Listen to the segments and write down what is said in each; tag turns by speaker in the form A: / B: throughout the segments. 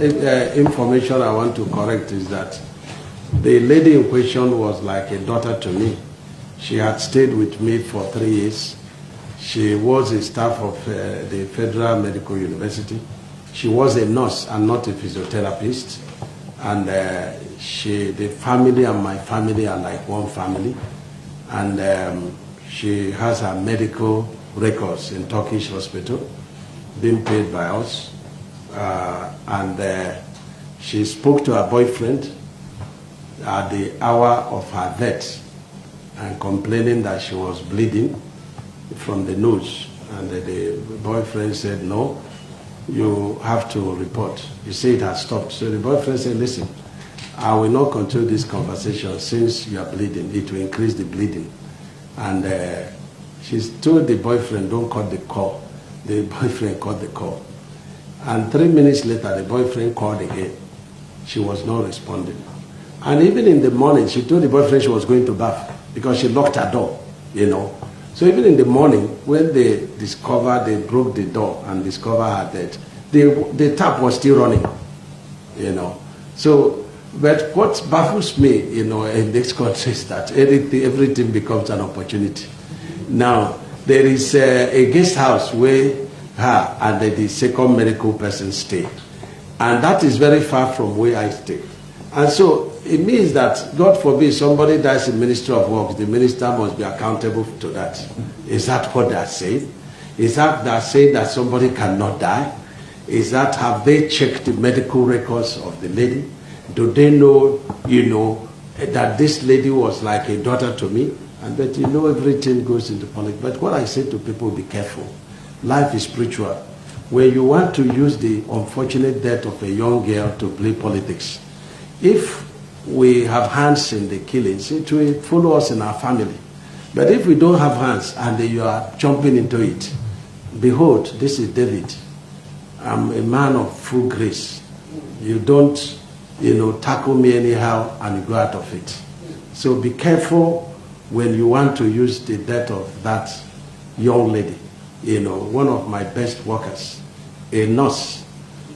A: information I want to correct is that the lady in question was like a daughter to me. She had stayed with me for 3 years. She was a staff of the Federal Medical University. She was a nurse and not a physiotherapist. And the family and my family are like one family. And she has her medical records in Turkish hospital, being paid by us. She spoke to her boyfriend at the hour of her death and complaining that she was bleeding from the nose. And the boyfriend said, no, you have to report. You say it has stopped. So the boyfriend said, listen, I will not continue this conversation since you are bleeding. It will increase the bleeding. And she told the boyfriend, don't cut the call. The boyfriend cut the call. And 3 minutes later, the boyfriend called again. She was not responding. And even in the morning, she told the boyfriend she was going to bath because she locked her door, you know. So even in the morning, when they broke the door and discovered her dead, the tap was still running, you know. So, but what baffles me, you know, in this country is that everything becomes an opportunity. Now, there is a guest house where her and the second medical person stay. And that is very far from where I stay. And so it means that, God forbid, somebody dies in Ministry of Works, the minister must be accountable to that. Is that what they are saying? Is that they are saying that somebody cannot die? Is that, have they checked the medical records of the lady? Do they know, you know, that this lady was like a daughter to me? And that, you know, everything goes into politics. But what I say to people, be careful. Life is spiritual. When you want to use the unfortunate death of a young girl to play politics, if we have hands in the killings, it will follow us in our family. But if we don't have hands and you are jumping into it, behold, this is David. I'm a man of full grace. You don't, you know, tackle me anyhow and you go out of it. So be careful when you want to use the death of that young lady. You know, one of my best workers, a nurse,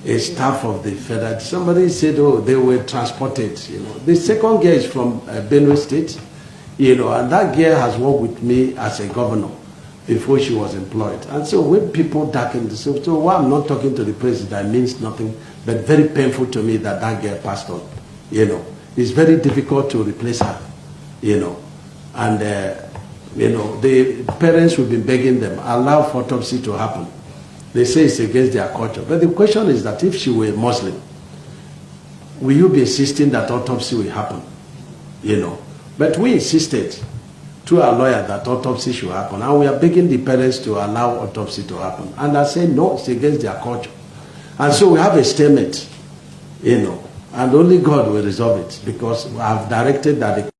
A: a staff of the federal. Somebody said, oh, they were transported, you know. The second girl is from Benue State, you know, and that girl has worked with me as a governor before she was employed. And so when people darken the so while I'm not talking to the president, it means nothing, but very painful to me that that girl passed on, you know. It's very difficult to replace her, you know. And, you know, the parents will be begging them, allow autopsy to happen. They say it's against their culture. But the question is that if she were a Muslim, will you be insisting that autopsy will happen? You know. But we insisted to our lawyer that autopsy should happen. And we are begging the parents to allow autopsy to happen. And I say, no, it's against their culture. And so we have a statement, you know. And only God will resolve it. Because I have directed that the